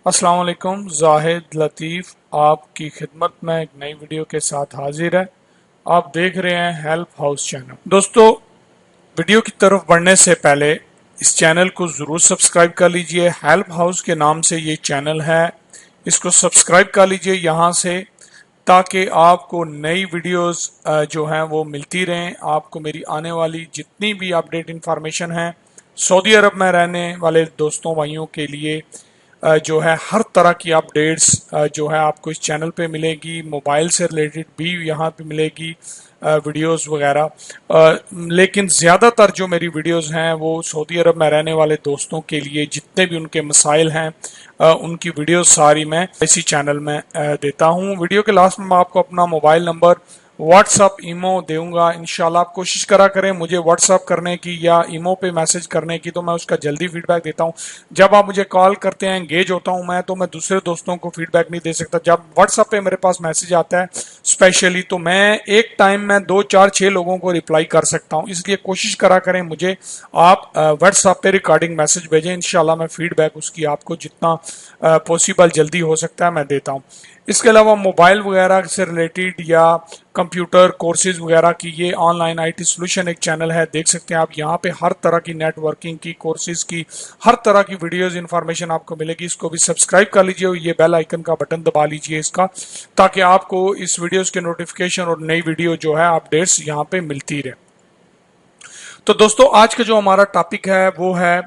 अस्सलाम वालेकुम। जाहिद लतीफ़ आपकी खिदमत में एक नई वीडियो के साथ हाजिर है। आप देख रहे हैं हेल्प हाउस चैनल। दोस्तों, वीडियो की तरफ बढ़ने से पहले इस चैनल को ज़रूर सब्सक्राइब कर लीजिए। हेल्प हाउस के नाम से ये चैनल है, इसको सब्सक्राइब कर लीजिए यहाँ से, ताकि आपको नई वीडियोस जो हैं वो मिलती रहें। आपको मेरी आने वाली जितनी भी अपडेट इंफॉर्मेशन है सऊदी अरब में रहने वाले दोस्तों भाइयों के लिए जो है हर तरह की अपडेट्स जो है आपको इस चैनल पे मिलेगी। मोबाइल से रिलेटेड भी यहाँ पे मिलेगी वीडियोस वगैरह, लेकिन ज़्यादातर जो मेरी वीडियोस हैं वो सऊदी अरब में रहने वाले दोस्तों के लिए जितने भी उनके मसाइल हैं उनकी वीडियोस सारी मैं इसी चैनल में देता हूँ। वीडियो के लास्ट में मैं आपको अपना मोबाइल नंबर, व्हाट्सअप, ईमो दूंगा। इंशाल्लाह आप कोशिश करा करें मुझे व्हाट्सअप करने की या ईमो पे मैसेज करने की, तो मैं उसका जल्दी फीडबैक देता हूं। जब आप मुझे कॉल करते हैं, एंगेज होता हूं मैं, तो मैं दूसरे दोस्तों को फीडबैक नहीं दे सकता। जब व्हाट्सअप पे मेरे पास मैसेज आता है स्पेशली, तो मैं एक टाइम में 2, 4, 6 लोगों को रिप्लाई कर सकता हूं। इसलिए कोशिश करा करें मुझे आप व्हाट्सएप पे रिकॉर्डिंग मैसेज भेजें। इंशाल्लाह मैं फीडबैक उसकी आपको जितना पॉसिबल जल्दी हो सकता है मैं देता हूं। इसके अलावा मोबाइल वगैरह से रिलेटेड या कंप्यूटर कोर्सेज वगैरह की ये ऑनलाइन आईटी सॉल्यूशन एक चैनल है, देख सकते हैं आप। यहाँ पे हर तरह की नेटवर्किंग की, कोर्सेज की, हर तरह की वीडियोस इंफॉर्मेशन आपको मिलेगी। इसको भी सब्सक्राइब कर लीजिए, ये बेल आइकन का बटन दबा लीजिए इसका, ताकि आपको इस वीडियोस के नोटिफिकेशन और नई वीडियो जो है अपडेट्स यहाँ पे मिलती रहे। तो दोस्तों, आज का जो हमारा टॉपिक है वो है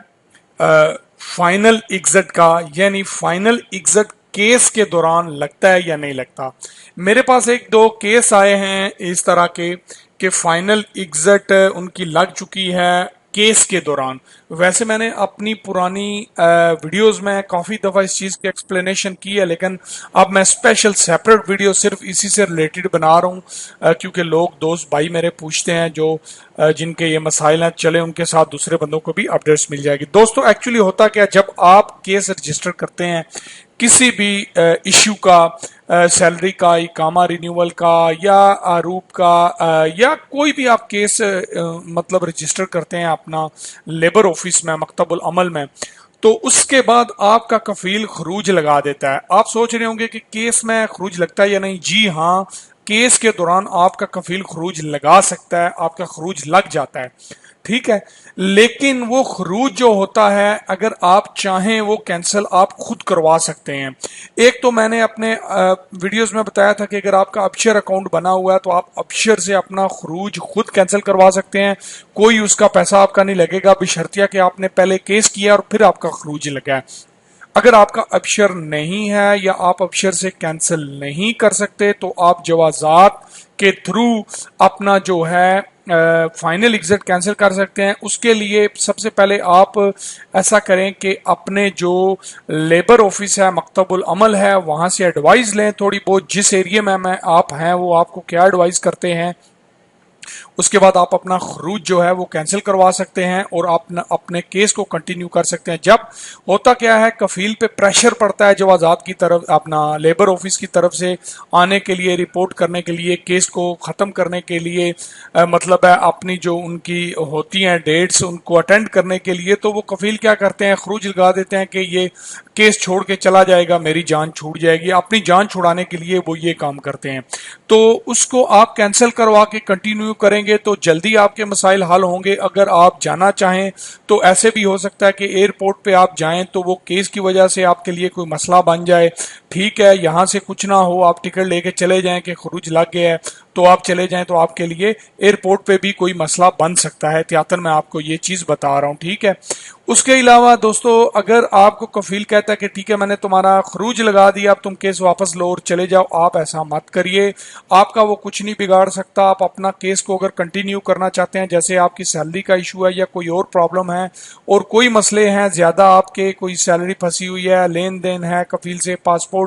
फाइनल एग्जिट का, यानी फाइनल एग्जिट केस के दौरान लगता है या नहीं लगता। मेरे पास एक दो केस आए हैं इस तरह के कि फाइनल एग्जिट उनकी लग चुकी है केस के दौरान। वैसे मैंने अपनी पुरानी वीडियोस में काफ़ी दफ़ा इस चीज़ की एक्सप्लेनेशन की है, लेकिन अब मैं स्पेशल सेपरेट वीडियो सिर्फ इसी से रिलेटेड बना रहा हूँ, क्योंकि लोग, दोस्त भाई मेरे पूछते हैं जो जिनके ये मसाइल हैं, चले उनके साथ दूसरे बंदों को भी अपडेट्स मिल जाएगी। दोस्तों, एक्चुअली होता क्या, जब आप केस रजिस्टर करते हैं किसी भी इश्यू का, सैलरी का, इकामा रिन्यूअल का या आरूप का, या कोई भी आप केस मतलब रजिस्टर करते हैं अपना लेबर ऑफिस में, मकतबुल अमल में, तो उसके बाद आपका कफील खरूज लगा देता है। आप सोच रहे होंगे कि केस में खरूज लगता है या नहीं। जी हाँ, केस के दौरान आपका कफील खरूज लगा सकता है, आपका खरूज लग जाता है, ठीक है। लेकिन वो खरूज जो होता है, अगर आप चाहें वो कैंसिल आप खुद करवा सकते हैं। एक तो मैंने अपने वीडियोस में बताया था कि अगर आपका अपशर अकाउंट बना हुआ है तो आप अपशर से अपना खरूज खुद कैंसिल करवा सकते हैं। कोई उसका पैसा आपका नहीं लगेगा, बशर्तिया कि आपने पहले केस किया और फिर आपका खरूज लगा है। अगर आपका अपशर नहीं है या आप अपशर से कैंसिल नहीं कर सकते, तो आप जवाजात के थ्रू अपना जो है फाइनल एग्जिट कैंसिल कर सकते हैं। उसके लिए सबसे पहले आप ऐसा करें कि अपने जो लेबर ऑफिस है, मकतबुल अमल है, वहां से एडवाइस लें थोड़ी बहुत, जिस एरिया में आप हैं वो आपको क्या एडवाइस करते हैं। उसके बाद आप अपना खरूज जो है वो कैंसिल करवा सकते हैं और आप अपने केस को कंटिन्यू कर सकते हैं। जब होता क्या है, कफील पे प्रेशर पड़ता है जवाजात की तरफ, अपना लेबर ऑफिस की तरफ से आने के लिए, रिपोर्ट करने के लिए, केस को ख़त्म करने के लिए, मतलब है अपनी जो उनकी होती हैं डेट्स उनको अटेंड करने के लिए, तो वो कफील क्या करते हैं, खरूज लगा देते हैं कि ये केस छोड़ के चला जाएगा, मेरी जान छूट जाएगी। अपनी जान छुड़ाने के लिए वो ये काम करते हैं। तो उसको आप कैंसिल करवा के कंटिन्यू करेंगे तो जल्दी आपके मसाइल हल होंगे। अगर आप जाना चाहें तो ऐसे भी हो सकता है कि एयरपोर्ट पे आप जाएं तो वो केस की वजह से आपके लिए कोई मसला बन जाए, ठीक है। यहाँ से कुछ ना हो, आप टिकट लेके चले जाएं कि खरूज लग गया है, तो आप चले जाएं तो आपके लिए एयरपोर्ट पे भी कोई मसला बन सकता है। एहतियातन मैं आपको ये चीज़ बता रहा हूँ, ठीक है। उसके अलावा दोस्तों, अगर आपको कफील कहता है कि ठीक है मैंने तुम्हारा खरूज लगा दिया, अब तुम केस वापस लो और चले जाओ, आप ऐसा मत करिए। आपका वो कुछ नहीं बिगाड़ सकता। आप अपना केस को अगर कंटिन्यू करना चाहते हैं, जैसे आपकी सैलरी का इशू है या कोई और प्रॉब्लम है और कोई मसले हैं ज़्यादा, आपके कोई सैलरी फंसी हुई है, लेन देन है कफील से, पासपोर्ट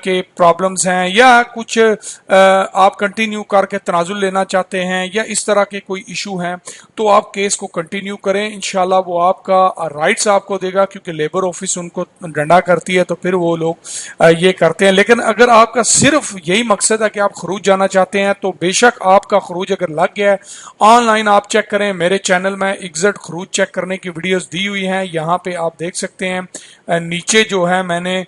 के प्रॉब्लम्स हैं, या कुछ आप कंटिन्यू करके तनाजुल लेना चाहते हैं, या इस तरह के कोई इशू हैं, तो आप केस को कंटिन्यू करें। इंशाल्लाह वो आपका देगा, राइट्स आपको देगा, क्योंकि लेबर ऑफिस उनको डंडा करती है तो फिर वो लोग ये करते हैं। लेकिन अगर आपका सिर्फ यही मकसद है कि आप खरूज जाना चाहते हैं तो बेशक आपका खरूज अगर लग गया है, ऑनलाइन आप चेक करें। मेरे चैनल में एग्जैक्ट खरूज चेक करने की वीडियोस दी हुई हैं, यहाँ पे आप देख सकते हैं। नीचे जो है मैंने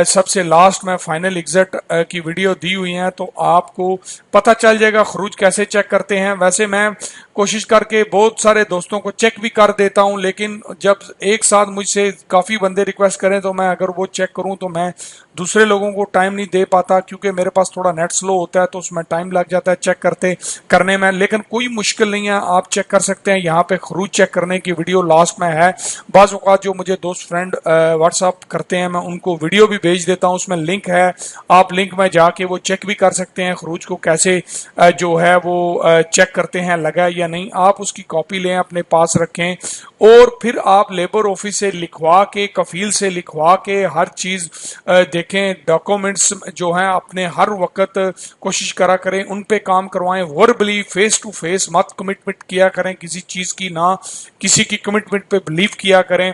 सबसे लास्ट में फाइनल एग्जैक्ट की वीडियो दी हुई है, तो आपको पता चल जाएगा खरूज कैसे चेक करते हैं। वैसे मैं कोशिश करके बहुत सारे दोस्तों को चेक भी कर देता हूं, लेकिन जब एक साथ मुझसे काफ़ी बंदे रिक्वेस्ट करें तो मैं अगर वो चेक करूं तो मैं दूसरे लोगों को टाइम नहीं दे पाता, क्योंकि मेरे पास थोड़ा नेट स्लो होता है तो उसमें टाइम लग जाता है चेक करने में। लेकिन कोई मुश्किल नहीं है, आप चेक कर सकते हैं। यहाँ पे खरूज चेक करने की वीडियो लास्ट में है। बाज़ औक़ात जो मुझे दोस्त फ्रेंड व्हाट्सअप करते हैं, मैं उनको वीडियो भी भेज देता हूँ, उसमें लिंक है, आप लिंक में जाके वो चेक भी कर सकते हैं खरूज को कैसे जो है वो चेक करते हैं लगा या नहीं। आप उसकी कॉपी लें, अपने पास रखें, और फिर आप लेबर ऑफिस से लिखवा के, कफील से लिखवा के हर चीज देखें। डॉक्यूमेंट्स जो हैं अपने हर वक्त कोशिश करा करें उन पे काम करवाएं। वर्बली फेस टू फेस मत कमिटमेंट किया करें किसी चीज की, ना किसी की कमिटमेंट पे बिलीव किया करें।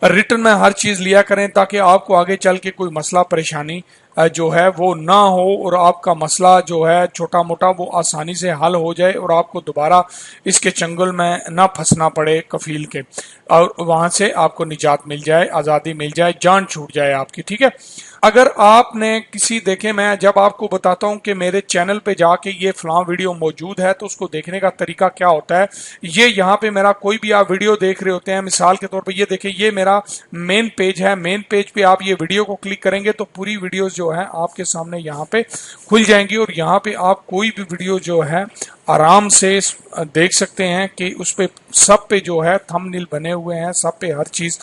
रिटर्न में हर चीज लिया करें ताकि आपको आगे चल के कोई मसला परेशानी जो है वो ना हो, और आपका मसला जो है छोटा मोटा वो आसानी से हल हो जाए, और आपको दोबारा इसके चंगुल में ना फंसना पड़े कफील के, और वहां से आपको निजात मिल जाए, आज़ादी मिल जाए, जान छूट जाए आपकी। ठीक है। अगर आपने किसी देखे, मैं जब आपको बताता हूं कि मेरे चैनल पे जाके ये फलां वीडियो मौजूद है तो उसको देखने का तरीका क्या होता है। ये यहाँ पे मेरा कोई भी आप वीडियो देख रहे होते हैं, मिसाल के तौर पे ये देखिए, ये मेरा मेन पेज है। मेन पेज पे आप ये वीडियो को क्लिक करेंगे तो पूरी वीडियोस जो है आपके सामने यहाँ पे खुल जाएंगी, और यहाँ पे आप कोई भी वीडियो जो है आराम से देख सकते हैं कि उस पे सब पे जो है थंबनेल बने हुए हैं, सब पे हर चीज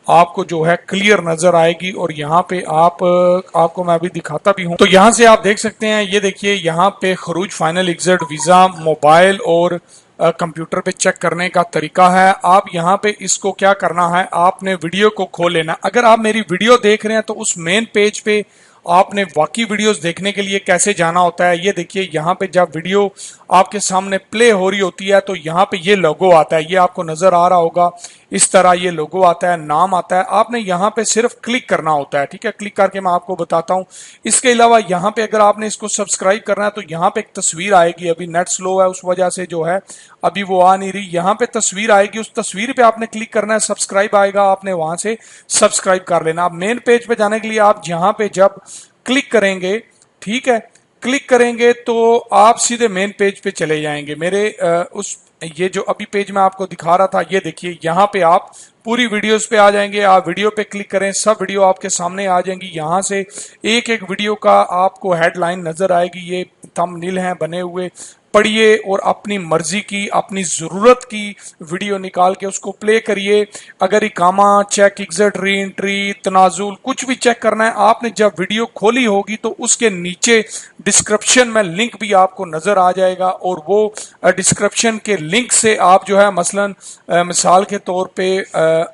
आपको जो है क्लियर नजर आएगी। और यहाँ पे आपको मैं अभी दिखाता भी हूँ, तो यहाँ से आप देख सकते हैं। ये देखिए यहाँ पे खरूज फाइनल एग्जिट वीजा मोबाइल और कंप्यूटर पे चेक करने का तरीका है। आप यहाँ पे इसको क्या करना है, आपने वीडियो को खोल लेना। अगर आप मेरी वीडियो देख रहे हैं तो उस मेन पेज पे आपने वाकई वीडियोस देखने के लिए कैसे जाना होता है। ये देखिए यहाँ पे जब वीडियो आपके सामने प्ले हो रही होती है तो यहाँ पे ये लोगो आता है, ये आपको नजर आ रहा होगा, इस तरह ये लोगो आता है, नाम आता है। आपने यहाँ पे सिर्फ क्लिक करना होता है। ठीक है, क्लिक करके मैं आपको बताता हूँ। इसके अलावा यहाँ पे अगर आपने इसको सब्सक्राइब करना है तो यहाँ पे एक तस्वीर आएगी, अभी नेट स्लो है उस वजह से जो है अभी वो आ नहीं रही। यहाँ पे तस्वीर आएगी, उस तस्वीर पे आपने क्लिक करना है, सब्सक्राइब आएगा, आपने वहां से सब्सक्राइब कर लेना। आप मेन पेज पे जाने के लिए आप यहाँ पे जब क्लिक करेंगे, ठीक है, क्लिक करेंगे तो आप सीधे मेन पेज पे चले जाएंगे। मेरे उस ये जो अभी पेज मैं आपको दिखा रहा था, ये देखिए यहाँ पे आप पूरी वीडियोस पे आ जाएंगे। आप वीडियो पे क्लिक करें, सब वीडियो आपके सामने आ जाएंगी। यहाँ से एक एक वीडियो का आपको हेडलाइन नजर आएगी, ये थंबनेल हैं बने हुए, पढ़िए और अपनी मर्जी की, अपनी जरूरत की वीडियो निकाल के उसको प्ले करिए। अगर इकामा चेक, एग्जिट, री एंट्री, तनाजुल कुछ भी चेक करना है, आपने जब वीडियो खोली होगी तो उसके नीचे डिस्क्रिप्शन में लिंक भी आपको नजर आ जाएगा, और वो डिस्क्रिप्शन के लिंक से आप जो है मसलन मिसाल के तौर पे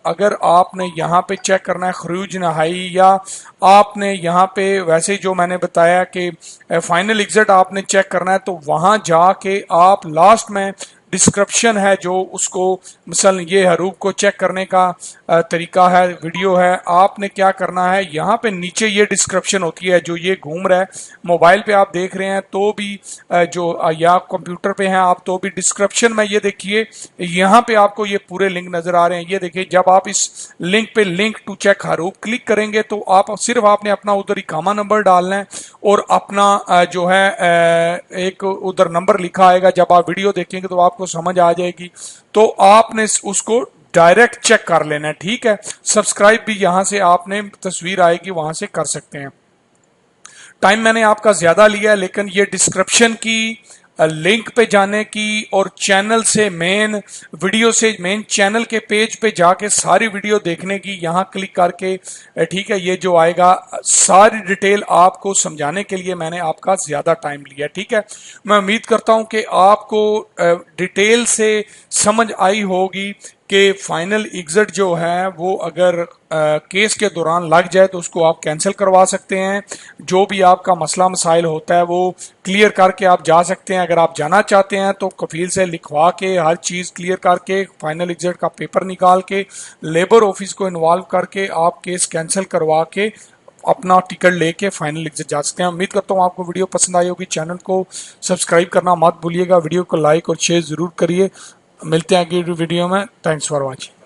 अगर आपने यहाँ पे चेक करना है खरूज नहाई, या आपने यहाँ पे वैसे जो मैंने बताया कि फाइनल एग्जिट आपने चेक करना है, तो वहां जाके आप लास्ट में डिस्क्रिप्शन है जो उसको मिसल ये हरूफ को चेक करने का तरीका है, वीडियो है। आपने क्या करना है, यहाँ पे नीचे ये डिस्क्रिप्शन होती है जो ये घूम रहा है, मोबाइल पे आप देख रहे हैं तो भी जो या कंप्यूटर पे हैं आप तो भी डिस्क्रिप्शन में ये देखिए यहाँ पे आपको ये पूरे लिंक नजर आ रहे हैं। ये देखिए जब आप इस लिंक पे लिंक टू चेक हरूफ क्लिक करेंगे तो आप सिर्फ आपने अपना उधर इकामा नंबर डालना है और अपना जो है एक उधर नंबर लिखा आएगा। जब आप वीडियो देखेंगे तो आपको समझ आ जाएगी, तो आपने उसको डायरेक्ट चेक कर लेना है। ठीक है, सब्सक्राइब भी यहां से आपने तस्वीर आएगी वहां से कर सकते हैं। टाइम मैंने आपका ज्यादा लिया है, लेकिन ये डिस्क्रिप्शन की लिंक पे जाने की और चैनल से मेन वीडियो से मेन चैनल के पेज पे जाके सारी वीडियो देखने की, यहाँ क्लिक करके ठीक है ये जो आएगा सारी डिटेल आपको समझाने के लिए मैंने आपका ज्यादा टाइम लिया। ठीक है, मैं उम्मीद करता हूं कि आपको डिटेल से समझ आई होगी کہ فائنل ایگزٹ جو ہے وہ اگر کیس کے دوران لگ جائے تو اس کو آپ کینسل کروا سکتے ہیں. جو بھی آپ کا مسئلہ مسائل ہوتا ہے وہ کلیئر کر کے آپ جا سکتے ہیں. اگر آپ جانا چاہتے ہیں تو کفیل سے لکھوا کے ہر چیز کلیئر کر کے فائنل ایگزٹ کا پیپر نکال کے لیبر آفس کو انوالو کر کے آپ کیس کینسل کروا کے اپنا ٹکٹ لے کے فائنل ایگزٹ جا سکتے ہیں. امید کرتا ہوں آپ کو ویڈیو پسند آئی ہوگی. چینل کو سبسکرائب کرنا مت بھولیے گا. ویڈیو کو لائک اور شیئر ضرور کریے. ملتے ہیں اگلی ویڈیو میں. Thanks for watching.